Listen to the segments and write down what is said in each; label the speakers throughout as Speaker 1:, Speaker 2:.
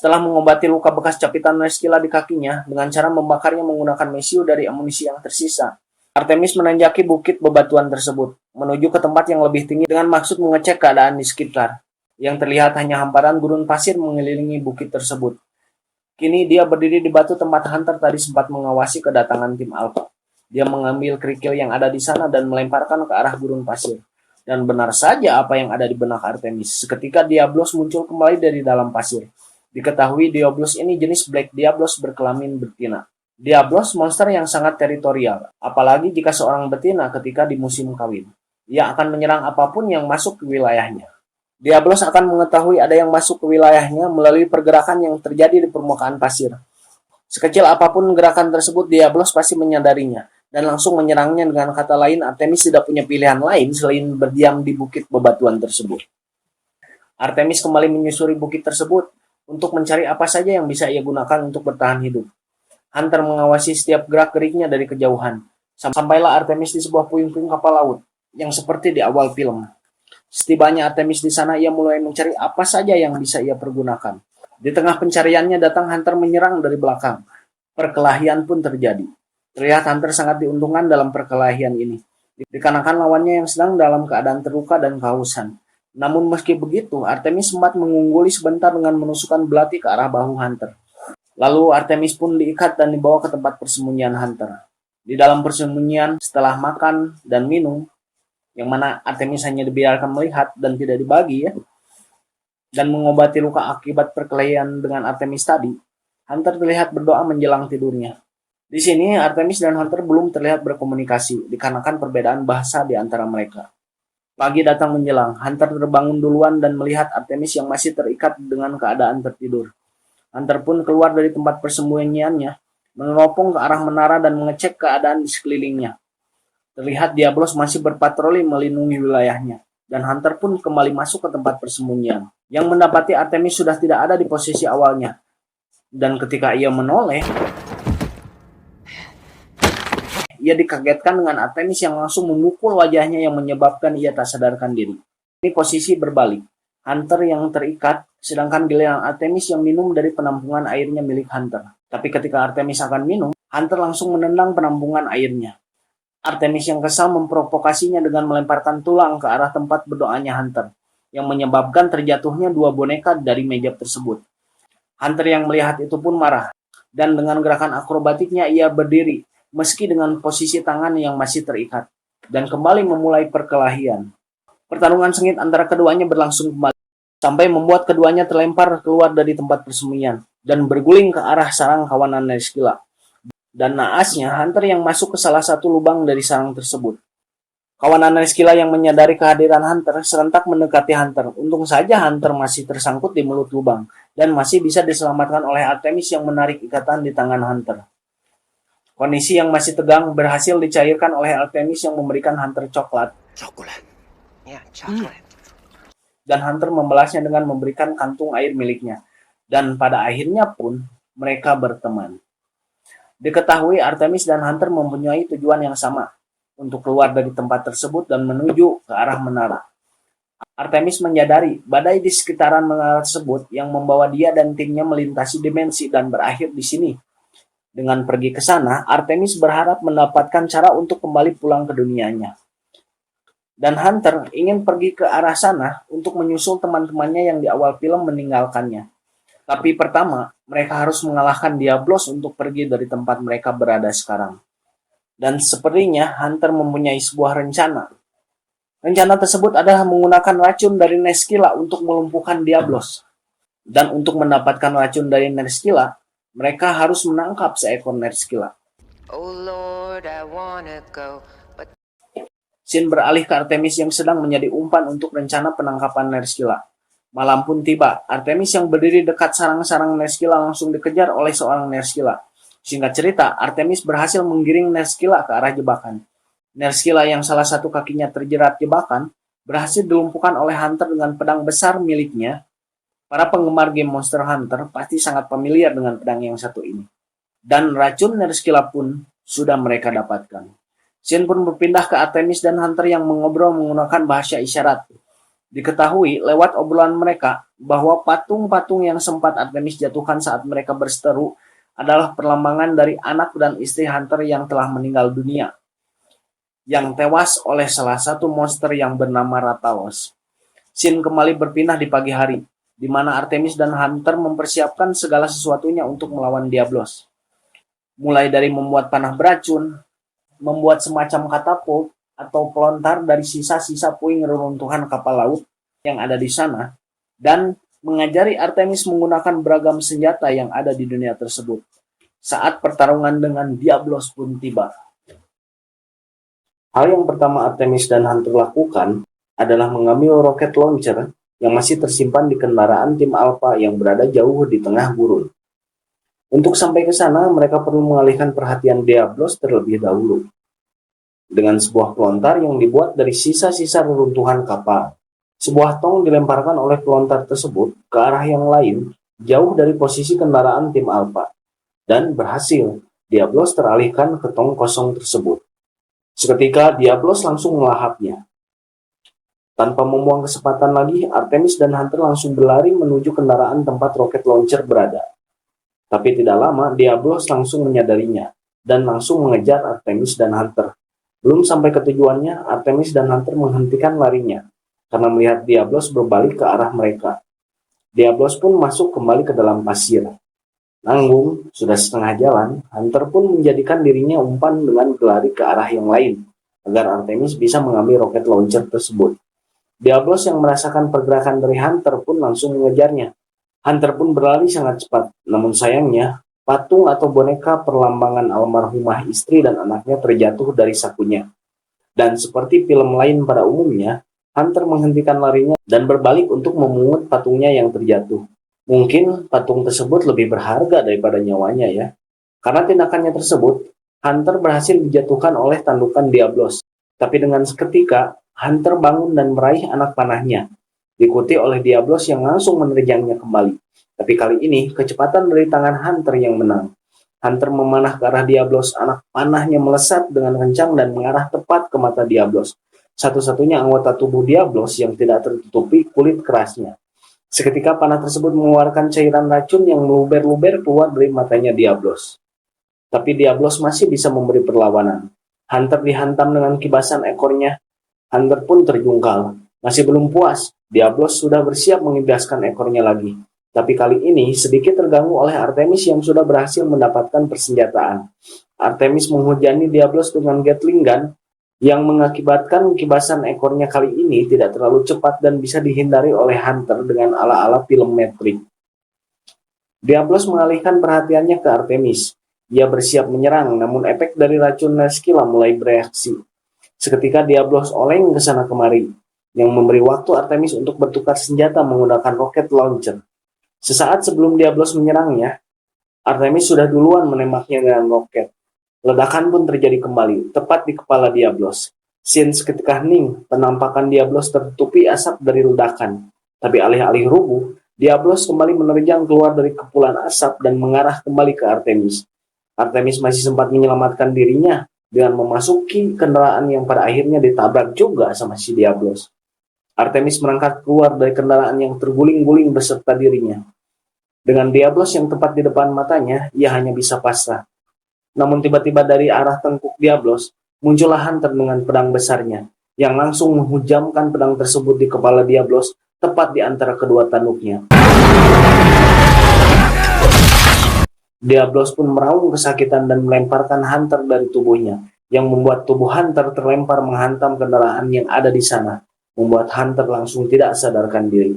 Speaker 1: Setelah mengobati luka bekas capitan Nerskila di kakinya dengan cara membakarnya menggunakan mesiu dari amunisi yang tersisa, Artemis menanjaki bukit bebatuan tersebut, menuju ke tempat yang lebih tinggi dengan maksud mengecek keadaan di sekitar. Yang terlihat hanya hamparan gurun pasir mengelilingi bukit tersebut. Kini dia berdiri di batu tempat Hunter tadi sempat mengawasi kedatangan tim Alpha. Dia mengambil kerikil yang ada di sana dan melemparkan ke arah gurun pasir. Dan benar saja apa yang ada di benak Artemis. Seketika Diablos muncul kembali dari dalam pasir. Diketahui Diablos ini jenis Black Diablos berkelamin betina. Diablos monster yang sangat teritorial, apalagi jika seorang betina ketika di musim kawin. Ia akan menyerang apapun yang masuk ke wilayahnya. Diablos akan mengetahui ada yang masuk ke wilayahnya melalui pergerakan yang terjadi di permukaan pasir. Sekecil apapun gerakan tersebut, Diablos pasti menyadarinya dan langsung menyerangnya. Dengan kata lain, Artemis tidak punya pilihan lain selain berdiam di bukit bebatuan tersebut. Artemis kembali menyusuri bukit tersebut untuk mencari apa saja yang bisa ia gunakan untuk bertahan hidup. Hunter mengawasi setiap gerak-geriknya dari kejauhan. Sampailah Artemis di sebuah puing-puing kapal laut, yang seperti di awal film. Setibanya Artemis di sana, ia mulai mencari apa saja yang bisa ia pergunakan. Di tengah pencariannya datang Hunter menyerang dari belakang. Perkelahian pun terjadi. Terlihat Hunter sangat diuntungkan dalam perkelahian ini, dikarenakan lawannya yang sedang dalam keadaan terluka dan kehausan. Namun meski begitu, Artemis sempat mengungguli sebentar dengan menusukkan belati ke arah bahu Hunter. Lalu Artemis pun diikat dan dibawa ke tempat persembunyian Hunter. Di dalam persembunyian, setelah makan dan minum, yang mana Artemis hanya dibiarkan melihat dan tidak dibagi dan mengobati luka akibat perkelahian dengan Artemis tadi, Hunter terlihat berdoa menjelang tidurnya. Di sini Artemis dan Hunter belum terlihat berkomunikasi dikarenakan perbedaan bahasa di antara mereka. Pagi datang menjelang, Hunter terbangun duluan dan melihat Artemis yang masih terikat dengan keadaan tertidur. Hunter pun keluar dari tempat persembunyiannya, meneropong ke arah menara dan mengecek keadaan di sekelilingnya. Terlihat Diablos masih berpatroli melindungi wilayahnya, dan Hunter pun kembali masuk ke tempat persembunyian, yang mendapati Artemis sudah tidak ada di posisi awalnya. Dan ketika ia menoleh, ia dikagetkan dengan Artemis yang langsung memukul wajahnya yang menyebabkan ia tak sadarkan diri. Ini posisi berbalik. Hunter yang terikat, sedangkan giliran Artemis yang minum dari penampungan airnya milik Hunter. Tapi ketika Artemis akan minum, Hunter langsung menendang penampungan airnya. Artemis yang kesal memprovokasinya dengan melemparkan tulang ke arah tempat berdoanya Hunter, yang menyebabkan terjatuhnya dua boneka dari meja tersebut. Hunter yang melihat itu pun marah, dan dengan gerakan akrobatiknya ia berdiri, meski dengan posisi tangan yang masih terikat, dan kembali memulai perkelahian. Pertarungan sengit antara keduanya berlangsung kembali, sampai membuat keduanya terlempar keluar dari tempat persembunyian, dan berguling ke arah sarang kawanan Nerskila. Dan naasnya, Hunter yang masuk ke salah satu lubang dari sarang tersebut. Kawanan Nerskila yang menyadari kehadiran Hunter serentak mendekati Hunter. Untung saja Hunter masih tersangkut di mulut lubang, dan masih bisa diselamatkan oleh Artemis yang menarik ikatan di tangan Hunter. Kondisi yang masih tegang berhasil dicairkan oleh Artemis yang memberikan Hunter coklat.
Speaker 2: Ya, coklat.
Speaker 1: Dan Hunter membalasnya dengan memberikan kantung air miliknya. Dan pada akhirnya pun mereka berteman. Diketahui Artemis dan Hunter mempunyai tujuan yang sama, untuk keluar dari tempat tersebut dan menuju ke arah menara. Artemis menyadari badai di sekitaran menara tersebut yang membawa dia dan timnya melintasi dimensi dan berakhir di sini. Dengan pergi ke sana, Artemis berharap mendapatkan cara untuk kembali pulang ke dunianya. Dan Hunter ingin pergi ke arah sana untuk menyusul teman-temannya yang di awal film meninggalkannya. Tapi pertama, mereka harus mengalahkan Diablos untuk pergi dari tempat mereka berada sekarang. Dan sepertinya Hunter mempunyai sebuah rencana. Rencana tersebut adalah menggunakan racun dari Nerskila untuk melumpuhkan Diablos. Dan untuk mendapatkan racun dari Nerskila, mereka harus menangkap seekor Nerskila.
Speaker 2: Oh Lord, I wanna go.
Speaker 1: Scene beralih ke Artemis yang sedang menjadi umpan untuk rencana penangkapan Nerskila. Malam pun tiba, Artemis yang berdiri dekat sarang-sarang Nerskila langsung dikejar oleh seorang Nerskila. Singkat cerita, Artemis berhasil menggiring Nerskila ke arah jebakan. Nerskila yang salah satu kakinya terjerat jebakan, berhasil dilumpuhkan oleh Hunter dengan pedang besar miliknya. Para penggemar game Monster Hunter pasti sangat familiar dengan pedang yang satu ini. Dan racun Nerskila pun sudah mereka dapatkan. Scene pun berpindah ke Artemis dan Hunter yang mengobrol menggunakan bahasa isyarat. Diketahui lewat obrolan mereka bahwa patung-patung yang sempat Artemis jatuhkan saat mereka berseteru adalah perlambangan dari anak dan istri Hunter yang telah meninggal dunia, yang tewas oleh salah satu monster yang bernama Ratalos. Scene kembali berpindah di pagi hari, di mana Artemis dan Hunter mempersiapkan segala sesuatunya untuk melawan Diablos. Mulai dari membuat panah beracun, membuat semacam katapult atau pelontar dari sisa-sisa puing reruntuhan kapal laut yang ada di sana, dan mengajari Artemis menggunakan beragam senjata yang ada di dunia tersebut. Saat pertarungan dengan Diablos pun tiba. Hal yang pertama Artemis dan Hunter lakukan adalah mengambil roket launcher yang masih tersimpan di kendaraan tim Alpha yang berada jauh di tengah gurun. Untuk sampai ke sana, mereka perlu mengalihkan perhatian Diablos terlebih dahulu dengan sebuah pelontar yang dibuat dari sisa-sisa reruntuhan kapal. Sebuah tong dilemparkan oleh pelontar tersebut ke arah yang lain, jauh dari posisi kendaraan tim Alpha, dan berhasil. Diablos teralihkan ke tong kosong tersebut. Seketika Diablos langsung melahapnya. Tanpa membuang kesempatan lagi, Artemis dan Hunter langsung berlari menuju kendaraan tempat roket launcher berada. Tapi tidak lama, Diablos langsung menyadarinya dan langsung mengejar Artemis dan Hunter. Belum sampai ke tujuannya, Artemis dan Hunter menghentikan larinya karena melihat Diablos berbalik ke arah mereka. Diablos pun masuk kembali ke dalam pasir. Nanggung, sudah setengah jalan, Hunter pun menjadikan dirinya umpan dengan berlari ke arah yang lain agar Artemis bisa mengambil roket launcher tersebut. Diablos yang merasakan pergerakan dari Hunter pun langsung mengejarnya. Hunter pun berlari sangat cepat, namun sayangnya patung atau boneka perlambangan almarhumah istri dan anaknya terjatuh dari sakunya. Dan seperti film lain pada umumnya, Hunter menghentikan larinya dan berbalik untuk memungut patungnya yang terjatuh. Mungkin patung tersebut lebih berharga daripada nyawanya ya. Karena tindakannya tersebut, Hunter berhasil dijatuhkan oleh tandukan Diablos. Tapi dengan seketika, Hunter bangun dan meraih anak panahnya, diikuti oleh Diablos yang langsung menerjangnya kembali. Tapi kali ini, kecepatan dari tangan Hunter yang menang. Hunter memanah ke arah Diablos, anak panahnya melesat dengan kencang dan mengarah tepat ke mata Diablos. Satu-satunya anggota tubuh Diablos yang tidak tertutupi kulit kerasnya. Seketika panah tersebut mengeluarkan cairan racun yang meluber-luber keluar dari matanya Diablos. Tapi Diablos masih bisa memberi perlawanan. Hunter dihantam dengan kibasan ekornya. Hunter pun terjungkal. Masih belum puas, Diablos sudah bersiap mengibaskan ekornya lagi. Tapi kali ini sedikit terganggu oleh Artemis yang sudah berhasil mendapatkan persenjataan. Artemis menghujani Diablos dengan Gatling gun yang mengakibatkan kibasan ekornya kali ini tidak terlalu cepat dan bisa dihindari oleh Hunter dengan ala-ala film Matrix. Diablos mengalihkan perhatiannya ke Artemis. Dia bersiap menyerang, namun efek dari racun Neskila mulai bereaksi. Seketika Diablos oleng ke sana kemari, yang memberi waktu Artemis untuk bertukar senjata menggunakan roket launcher. Sesaat sebelum Diablos menyerangnya, Artemis sudah duluan menembaknya dengan roket. Ledakan pun terjadi kembali, tepat di kepala Diablos. Scene seketika hening, penampakan Diablos tertutupi asap dari ledakan. Tapi alih-alih rubuh, Diablos kembali menerjang keluar dari kepulan asap dan mengarah kembali ke Artemis. Artemis masih sempat menyelamatkan dirinya dengan memasuki kendaraan yang pada akhirnya ditabrak juga sama si Diablos. Artemis merangkak keluar dari kendaraan yang terguling-guling beserta dirinya. Dengan Diablos yang tepat di depan matanya, ia hanya bisa pasrah. Namun tiba-tiba dari arah tengkuk Diablos, muncullah Hunter dengan pedang besarnya, yang langsung menghujamkan pedang tersebut di kepala Diablos, tepat di antara kedua tanduknya. Diablos pun meraung kesakitan dan melemparkan Hunter dari tubuhnya, yang membuat tubuh Hunter terlempar menghantam kendaraan yang ada di sana, membuat Hunter langsung tidak sadarkan diri.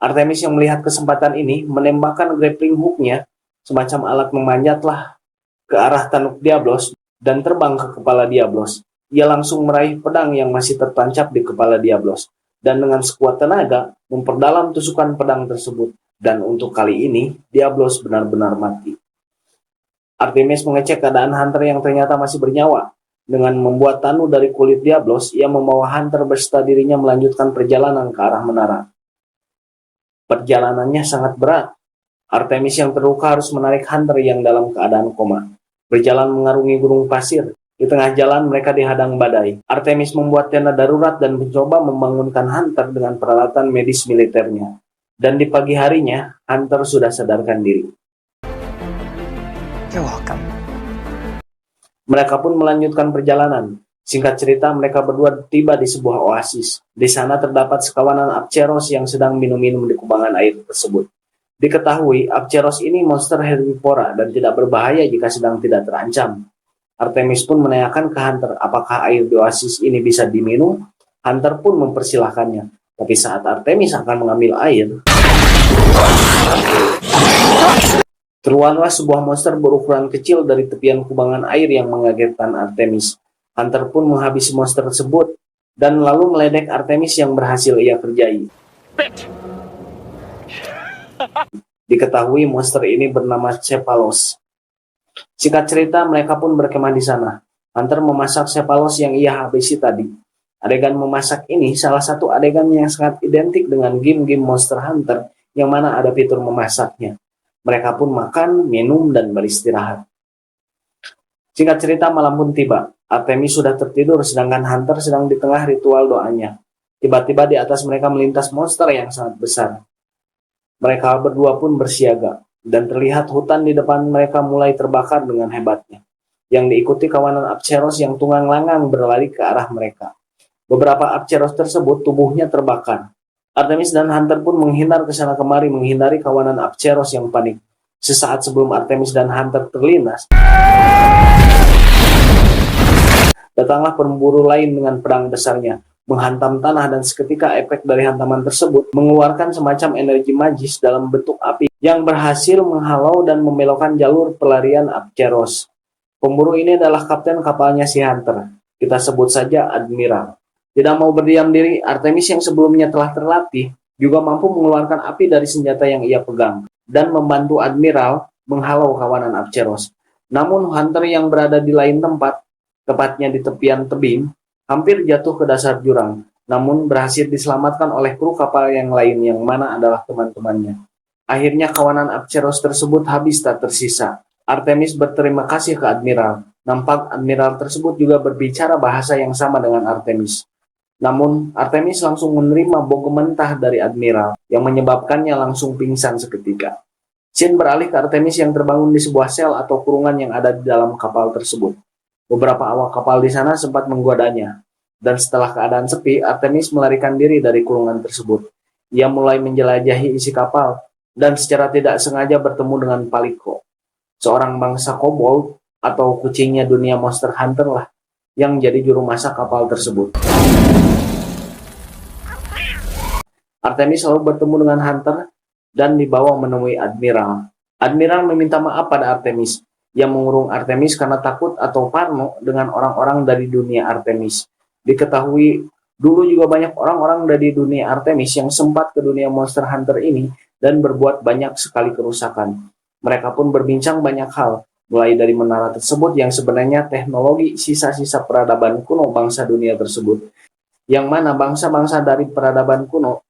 Speaker 1: Artemis yang melihat kesempatan ini menembakkan grappling hook-nya, semacam alat memanjatlah ke arah tanduk Diablos dan terbang ke kepala Diablos. Ia langsung meraih pedang yang masih tertancap di kepala Diablos dan dengan sekuat tenaga memperdalam tusukan pedang tersebut. Dan untuk kali ini Diablos benar-benar mati. Artemis mengecek keadaan Hunter yang ternyata masih bernyawa. Dengan membuat tanu dari kulit Diablos, ia membawa Hunter beserta dirinya melanjutkan perjalanan ke arah menara. Perjalanannya sangat berat. Artemis yang terluka harus menarik Hunter yang dalam keadaan koma. Berjalan mengarungi gunung pasir, Di tengah jalan mereka dihadang badai. Artemis membuat tenda darurat dan mencoba membangunkan Hunter dengan peralatan medis militernya. Dan di pagi harinya, Hunter sudah sadarkan diri.
Speaker 2: You're welcome.
Speaker 1: Mereka pun melanjutkan perjalanan. Singkat cerita, mereka berdua tiba di sebuah oasis. Di sana terdapat sekawanan Apceros yang sedang minum-minum di kubangan air tersebut. Diketahui, Apceros ini monster herbivora dan tidak berbahaya jika sedang tidak terancam. Artemis pun menanyakan ke Hunter apakah air di oasis ini bisa diminum. Hunter pun mempersilahkannya. Tapi saat Artemis akan mengambil air, keluarlah sebuah monster berukuran kecil dari tepian kubangan air yang mengagetkan Artemis. Hunter pun menghabisi monster tersebut dan lalu meledek Artemis yang berhasil ia kerjai. Diketahui monster ini bernama Cephalos. Singkat cerita, mereka pun berkemah di sana. Hunter memasak Cephalos yang ia habisi tadi. Adegan memasak ini salah satu adegan yang sangat identik dengan game-game Monster Hunter yang mana ada fitur memasaknya. Mereka pun makan, minum, dan beristirahat. Singkat cerita, malam pun tiba. Artemis sudah tertidur sedangkan Hunter sedang di tengah ritual doanya. Tiba-tiba di atas mereka melintas monster yang sangat besar. Mereka berdua pun bersiaga. Dan terlihat hutan di depan mereka mulai terbakar dengan hebatnya, yang diikuti kawanan Apceros yang tunggang langgang berlari ke arah mereka. Beberapa Apceros tersebut tubuhnya terbakar. Artemis dan Hunter pun menghindar ke sana kemari menghindari kawanan Apceros yang panik. Sesaat sebelum Artemis dan Hunter terlintas, datanglah pemburu lain dengan pedang besarnya, menghantam tanah dan seketika efek dari hantaman tersebut mengeluarkan semacam energi magis dalam bentuk api yang berhasil menghalau dan membelokkan jalur pelarian Apceros. Pemburu ini adalah kapten kapalnya si Hunter. Kita sebut saja Admiral. Tidak mau berdiam diri, Artemis yang sebelumnya telah terlatih juga mampu mengeluarkan api dari senjata yang ia pegang dan membantu Admiral menghalau kawanan Apceros. Namun Hunter yang berada di lain tempat, tepatnya di tepian tebing, hampir jatuh ke dasar jurang, namun berhasil diselamatkan oleh kru kapal yang lain yang mana adalah teman-temannya. Akhirnya kawanan Apceros tersebut habis tak tersisa. Artemis berterima kasih ke Admiral. Nampak Admiral tersebut juga berbicara bahasa yang sama dengan Artemis. Namun Artemis langsung menerima bom mentah dari Admiral yang menyebabkannya langsung pingsan seketika. Scene beralih ke Artemis yang terbangun di sebuah sel atau kurungan yang ada di dalam kapal tersebut. Beberapa awak kapal di sana sempat menggodanya, dan setelah keadaan sepi, Artemis melarikan diri dari kurungan tersebut. Ia mulai menjelajahi isi kapal, dan secara tidak sengaja bertemu dengan Paliko, seorang bangsa kobold atau kucingnya dunia Monster Hunter lah, yang jadi juru masak kapal tersebut. Artemis lalu bertemu dengan Hunter, dan dibawa menemui Admiral. Admiral meminta maaf pada Artemis, yang mengurung Artemis karena takut atau parno dengan orang-orang dari dunia Artemis. Diketahui dulu juga banyak orang-orang dari dunia Artemis yang sempat ke dunia Monster Hunter ini dan berbuat banyak sekali kerusakan. Mereka pun berbincang banyak hal, mulai dari menara tersebut yang sebenarnya teknologi sisa-sisa peradaban kuno bangsa dunia tersebut, yang mana bangsa-bangsa dari peradaban kuno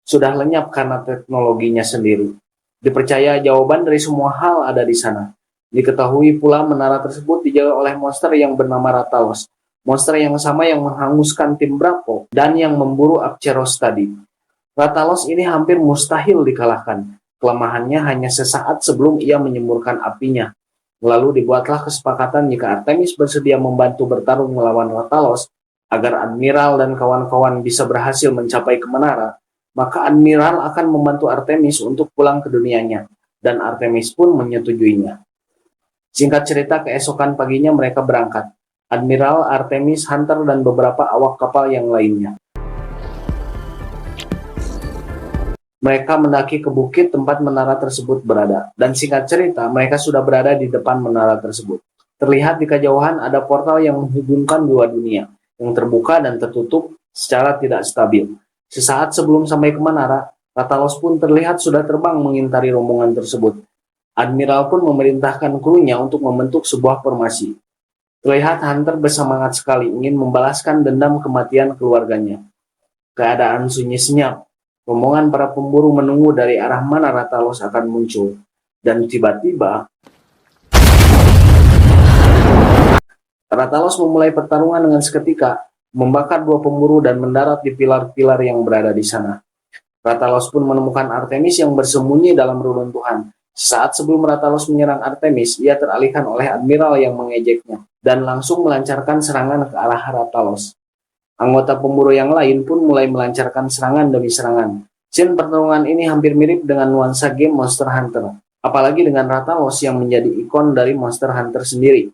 Speaker 1: sudah lenyap karena teknologinya sendiri. Dipercaya jawaban dari semua hal ada di sana. Diketahui pula menara tersebut dijaga oleh monster yang bernama Rathalos, monster yang sama yang menghanguskan tim Bravo dan yang memburu Apceros tadi. Rathalos ini hampir mustahil dikalahkan. Kelemahannya hanya sesaat sebelum ia menyemburkan apinya. Lalu dibuatlah kesepakatan jika Artemis bersedia membantu bertarung melawan Rathalos agar Admiral dan kawan-kawan bisa berhasil mencapai ke menara, maka Admiral akan membantu Artemis untuk pulang ke dunianya, dan Artemis pun menyetujuinya. Singkat cerita, keesokan paginya mereka berangkat. Admiral, Artemis, Hunter, dan beberapa awak kapal yang lainnya. Mereka mendaki ke bukit tempat menara tersebut berada, dan singkat cerita, mereka sudah berada di depan menara tersebut. Terlihat di kejauhan ada portal yang menghubungkan dua dunia, yang terbuka dan tertutup secara tidak stabil. Sesaat sebelum sampai ke menara, Rathalos pun terlihat sudah terbang mengintari rombongan tersebut. Admiral pun memerintahkan krunya untuk membentuk sebuah formasi. Terlihat Hunter bersemangat sekali ingin membalaskan dendam kematian keluarganya. Keadaan sunyi senyap. Rombongan para pemburu menunggu dari arah mana Rathalos akan muncul. Dan tiba-tiba Rathalos memulai pertarungan dengan seketika, membakar dua pemburu dan mendarat di pilar-pilar yang berada di sana. Rathalos pun menemukan Artemis yang bersembunyi dalam reruntuhan. Sesaat sebelum Rathalos menyerang Artemis, ia teralihkan oleh admiral yang mengejeknya dan langsung melancarkan serangan ke arah Rathalos. Anggota pemburu yang lain pun mulai melancarkan serangan demi serangan. Scene pertarungan ini hampir mirip dengan nuansa game Monster Hunter, apalagi dengan Rathalos yang menjadi ikon dari Monster Hunter sendiri.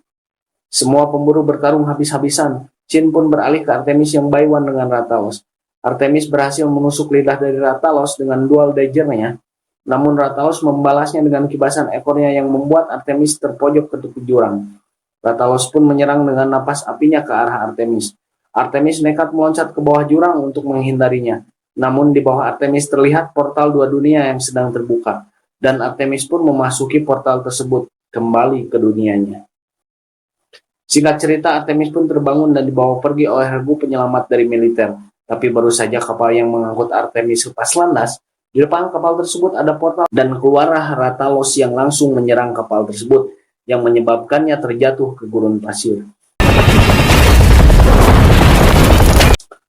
Speaker 1: Semua pemburu bertarung habis-habisan. Shin pun beralih ke Artemis yang buy one dengan Rathalos. Artemis berhasil menusuk lidah dari Rathalos dengan dual dagger-nya, namun Rathalos membalasnya dengan kibasan ekornya yang membuat Artemis terpojok ke tepi jurang. Rathalos pun menyerang dengan napas apinya ke arah Artemis. Artemis nekat meloncat ke bawah jurang untuk menghindarinya. Namun di bawah Artemis terlihat portal dua dunia yang sedang terbuka, dan Artemis pun memasuki portal tersebut kembali ke dunianya. Singkat cerita, Artemis pun terbangun dan dibawa pergi oleh regu penyelamat dari militer. Tapi baru saja kapal yang mengangkut Artemis lepas landas, di depan kapal tersebut ada portal dan keluarlah Rathalos yang langsung menyerang kapal tersebut, yang menyebabkannya terjatuh ke gurun pasir.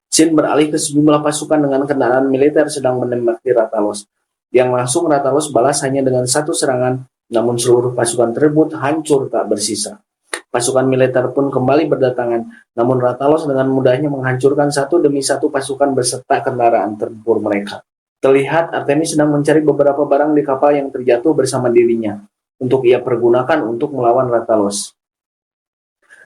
Speaker 1: Shin beralih ke sejumlah pasukan dengan kendaraan militer sedang menembaki Rathalos. Yang langsung Rathalos balas hanya dengan satu serangan, namun seluruh pasukan tersebut hancur tak bersisa. Pasukan militer pun kembali berdatangan, namun Rathalos dengan mudahnya menghancurkan satu demi satu pasukan beserta kendaraan tempur mereka. Terlihat Artemis sedang mencari beberapa barang di kapal yang terjatuh bersama dirinya, untuk ia pergunakan untuk melawan Rathalos.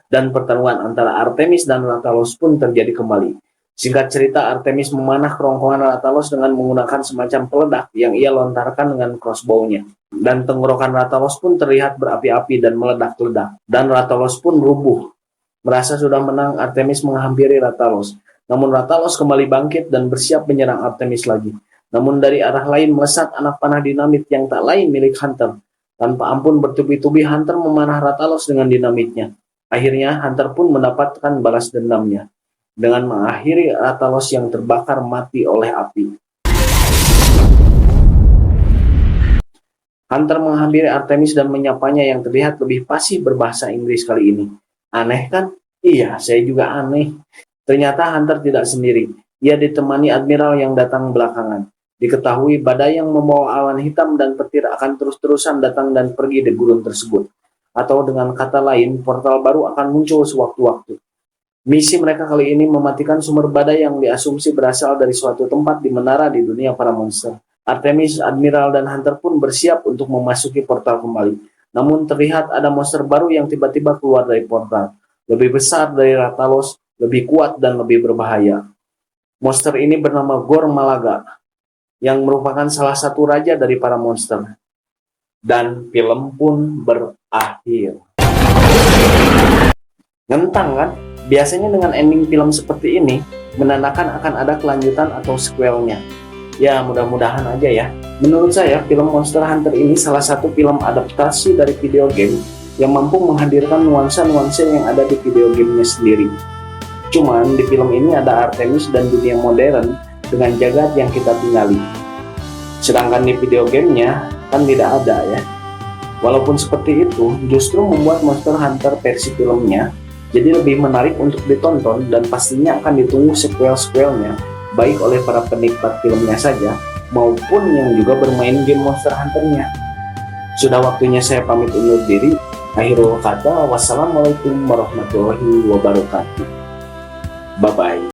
Speaker 1: Dan pertarungan antara Artemis dan Rathalos pun terjadi kembali. Singkat cerita, Artemis memanah kerongkongan Rathalos dengan menggunakan semacam peledak yang ia lontarkan dengan crossbow-nya. Dan tenggorokan Rathalos pun terlihat berapi-api dan meledak-ledak. Dan Rathalos pun rubuh. Merasa sudah menang, Artemis menghampiri Rathalos. Namun Rathalos kembali bangkit dan bersiap menyerang Artemis lagi. Namun dari arah lain melesat anak panah dinamit yang tak lain milik Hunter. Tanpa ampun bertubi-tubi Hunter memanah Rathalos dengan dinamitnya. Akhirnya Hunter pun mendapatkan balas dendamnya, dengan mengakhiri Rathalos yang terbakar mati oleh api. Hunter menghampiri Artemis dan menyapanya yang terlihat lebih fasih berbahasa Inggris kali ini. Aneh kan? Iya, saya juga aneh. Ternyata Hunter tidak sendiri. Ia ditemani admiral yang datang belakangan. Diketahui badai yang membawa awan hitam dan petir akan terus-terusan datang dan pergi di gurun tersebut. Atau dengan kata lain, portal baru akan muncul sewaktu-waktu. Misi mereka kali ini mematikan sumber badai yang diasumsi berasal dari suatu tempat di menara di dunia para monster. Artemis, Admiral, dan Hunter pun bersiap untuk memasuki portal kembali. Namun terlihat ada monster baru yang tiba-tiba keluar dari portal. Lebih besar dari Rathalos, lebih kuat dan lebih berbahaya. Monster ini bernama Gormalaga, yang merupakan salah satu raja dari para monster. Dan film pun berakhir. Ngentang kan? Biasanya dengan ending film seperti ini, menandakan akan ada kelanjutan atau sequelnya. Ya, mudah-mudahan aja ya. Menurut saya, film Monster Hunter ini salah satu film adaptasi dari video game yang mampu menghadirkan nuansa-nuansa yang ada di video gamenya sendiri. Cuman, di film ini ada Artemis dan dunia modern dengan jagat yang kita tinggali. Sedangkan di video gamenya, kan tidak ada ya. Walaupun seperti itu, justru membuat Monster Hunter versi filmnya jadi lebih menarik untuk ditonton dan pastinya akan ditunggu sequel-sequelnya, baik oleh para penikmat filmnya saja, maupun yang juga bermain game Monster Hunter-nya. Sudah waktunya saya pamit undur diri. Akhirul kata, wassalamualaikum warahmatullahi wabarakatuh. Bye-bye.